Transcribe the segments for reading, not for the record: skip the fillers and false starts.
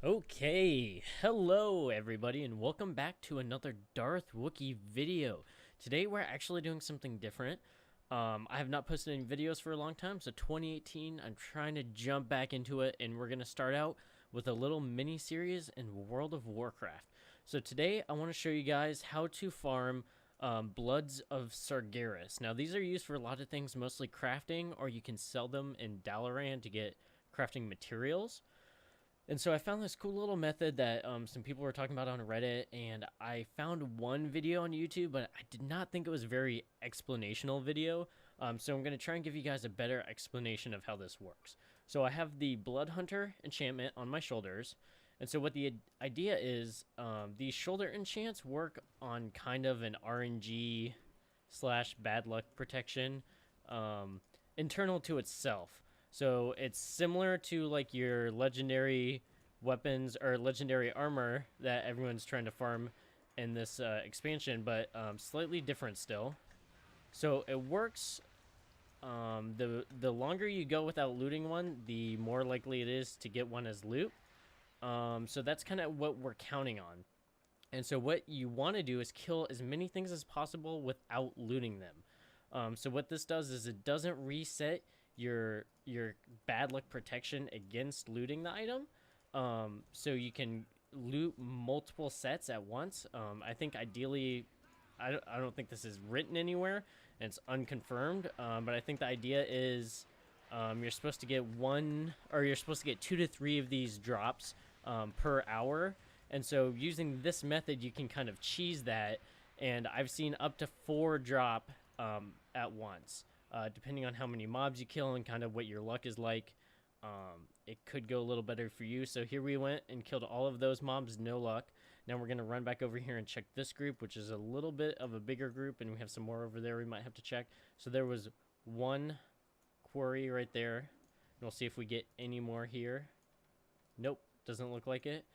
Okay, hello everybody and welcome back to another Darth Wookiee video. Today we're actually doing something different. I have not posted any videos for a long time, so 2018, I'm trying to jump back into it, and we're going to start out with a little mini-series in World of Warcraft. So today I want to show you guys how to farm Bloods of Sargeras. Now these are used for a lot of things, mostly crafting, or you can sell them in Dalaran to get crafting materials. And so I found this cool little method that some people were talking about on Reddit, and I found one video on YouTube, but I did not think it was a very explanational video. So I'm going to try and give you guys a better explanation of how this works. So I have the Blood Hunter enchantment on my shoulders. And so what the idea is, these shoulder enchants work on kind of an RNG slash bad luck protection internal to itself. So it's similar to like your legendary weapons or legendary armor that everyone's trying to farm in this expansion, but slightly different still. So it works. The longer you go without looting one, the more likely it is to get one as loot. So that's kind of what we're counting on. And so what you want to do is kill as many things as possible without looting them. So what this does is it doesn't reset your bad luck protection against looting the item, so you can loot multiple sets at once. I think ideally, I don't think this is written anywhere and it's unconfirmed, but I think the idea is you're supposed to get you're supposed to get 2 to 3 of these drops per hour. And so using this method you can kind of cheese that, and I've seen up to 4 drop at once. Depending on how many mobs you kill and kind of what your luck is like, it could go a little better for you. So here we went and killed all of those mobs, no luck. Now we're going to run back over here and check this group, which is a little bit of a bigger group, and we have some more over there we might have to check. So there was one quarry right there, and we'll see if we get any more here. Nope, doesn't look like it.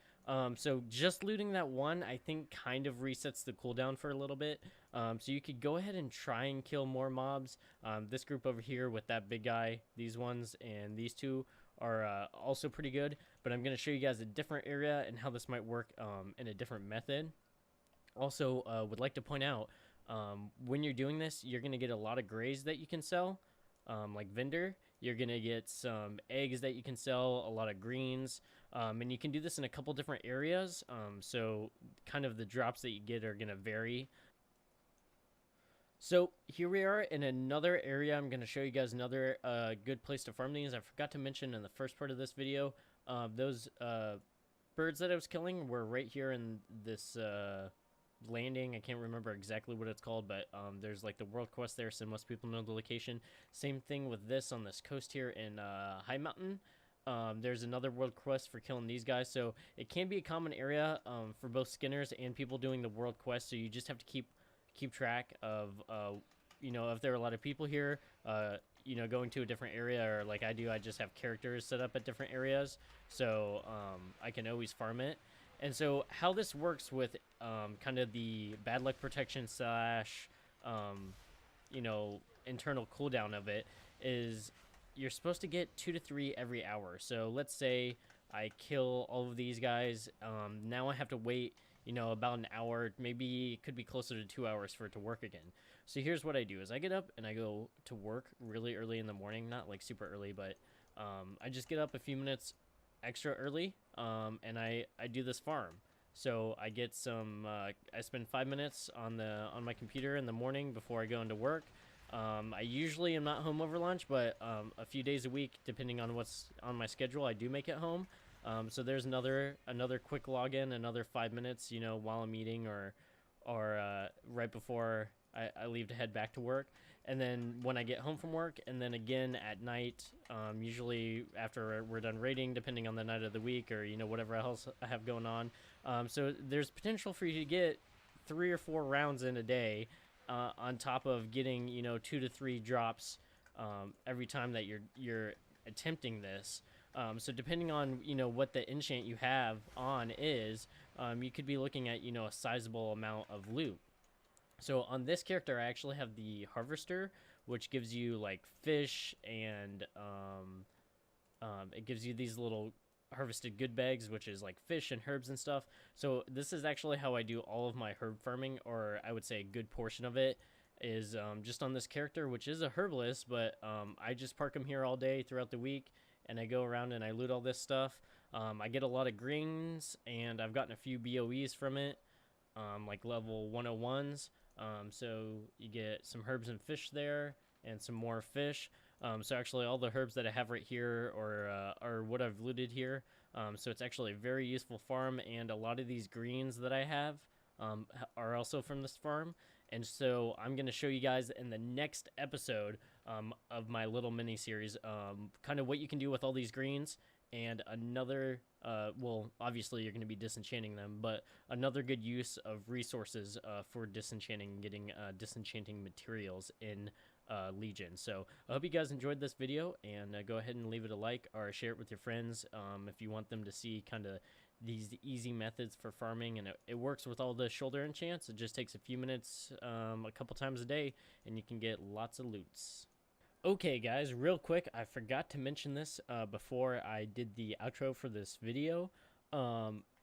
So just looting that one, I think, kind of resets the cooldown for a little bit. So you could go ahead and try and kill more mobs. This group over here with that big guy, these ones, and these two are also pretty good. But I'm going to show you guys a different area and how this might work in a different method. Also, would like to point out, when you're doing this, you're going to get a lot of grays that you can sell, like vendor. You're going to get some eggs that you can sell, a lot of greens. And you can do this in a couple different areas, so kind of the drops that you get are going to vary. So here we are in another area. I'm going to show you guys another good place to farm these. I forgot to mention in the first part of this video, those birds that I was killing were right here in this landing. I can't remember exactly what it's called, but there's like the world quest there, so most people know the location. Same thing with this on this coast here in High Mountain. There's another world quest for killing these guys, so it can be a common area for both skinners and people doing the world quest. So you just have to keep track of if there are a lot of people here, going to a different area, or like I do, I just have characters set up at different areas, so I can always farm it. And so how this works with kind of the bad luck protection slash internal cooldown of it is, you're supposed to get 2 to 3 every hour. So let's say I kill all of these guys. Now I have to wait, about an hour. Maybe it could be closer to 2 hours for it to work again. So here's what I do is I get up and I go to work really early in the morning. Not like super early, but I just get up a few minutes extra early, and I do this farm. So I get some, I spend 5 minutes on my computer in the morning before I go into work. I usually am not home over lunch, but a few days a week, depending on what's on my schedule, I do make it home. So there's another quick login, another 5 minutes, while I'm eating or right before I leave to head back to work. And then when I get home from work, and then again at night, usually after we're done raiding, depending on the night of the week or whatever else I have going on. So there's potential for you to get 3 or 4 rounds in a day. On top of getting 2 to 3 drops every time that you're attempting this. So depending on what the enchant you have on is, you could be looking at a sizable amount of loot. So on this character I actually have the harvester, which gives you like fish, and it gives you these little harvested good bags, which is like fish and herbs and stuff. So this is actually how I do all of my herb farming, or I would say a good portion of it is just on this character, which is a herbalist, but I just park him here all day throughout the week, and I go around and I loot all this stuff. I get a lot of greens, and I've gotten a few BOEs from it, like level 101s. So you get some herbs and fish there, and some more fish. So actually all the herbs that I have right here are what I've looted here. So it's actually a very useful farm, and a lot of these greens that I have are also from this farm. And so I'm going to show you guys in the next episode of my little mini series kind of what you can do with all these greens, and another well, obviously you're going to be disenchanting them, but another good use of resources for disenchanting and getting disenchanting materials in Legion. So I hope you guys enjoyed this video, and go ahead and leave it a like or share it with your friends if you want them to see kind of these easy methods for farming. And it works with all the shoulder enchants. It just takes a few minutes a couple times a day, and you can get lots of loots. Okay guys, real quick, I forgot to mention this before I did the outro for this video.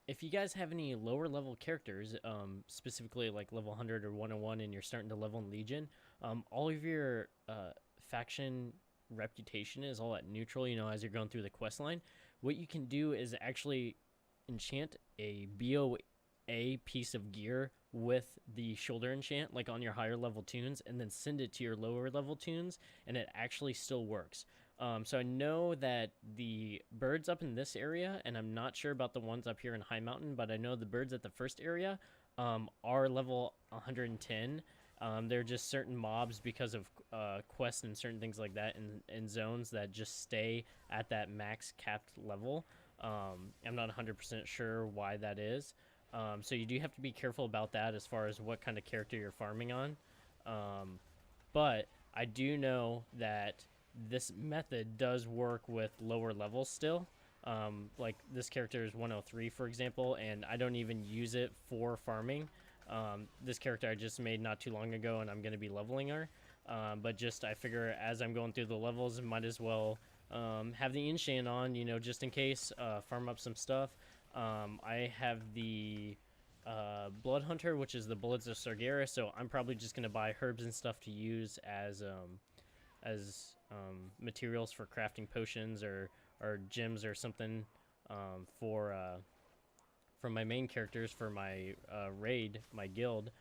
If you guys have any lower level characters, specifically like level 100 or 101, and you're starting to level in Legion, all of your faction reputation is all at neutral, you know, as you're going through the quest line. What you can do is actually enchant a BOA piece of gear with the shoulder enchant, like on your higher level tunes, and then send it to your lower level tunes, and it actually still works. So I know that the birds up in this area, and I'm not sure about the ones up here in High Mountain, but I know the birds at the first area are level 110. They're just certain mobs because of quests and certain things like that in zones that just stay at that max capped level. I'm not 100% sure why that is. So you do have to be careful about that as far as what kind of character you're farming on. But I do know that this method does work with lower levels still. Like this character is 103, for example, and I don't even use it for farming. This character I just made not too long ago, and I'm going to be leveling her. But just I figure as I'm going through the levels, might as well have the enchant on, you know, just in case, farm up some stuff. I have the Blood Hunter, which is the Blood of Sargeras, so I'm probably just going to buy herbs and stuff to use as materials for crafting potions or gems or something for my main characters for my raid, my guild.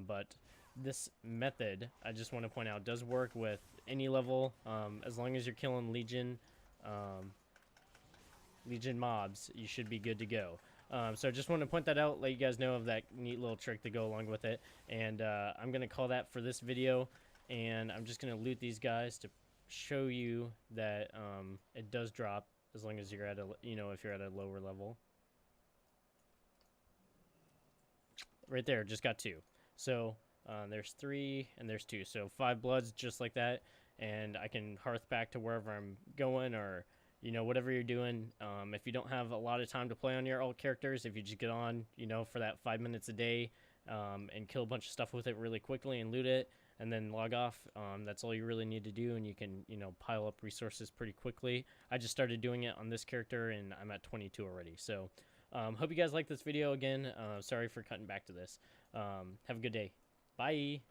But this method, I just want to point out, does work with any level, as long as you're killing Legion mobs, you should be good to go. So I just want to point that out, let you guys know of that neat little trick to go along with it. And I'm going to call that for this video, and I'm just going to loot these guys to show you that it does drop as long as you're at a, you know, if you're at a lower level. Right there, just got 2. So there's 3 and there's 2, so 5 bloods just like that, and I can hearth back to wherever I'm going, or you know, whatever you're doing. If you don't have a lot of time to play on your alt characters, if you just get on, you know, for that 5 minutes a day and kill a bunch of stuff with it really quickly and loot it and then log off, that's all you really need to do, and you can, you know, pile up resources pretty quickly. I just started doing it on this character, and I'm at 22 already. So hope you guys like this video again. Sorry for cutting back to this. Have a good day. Bye.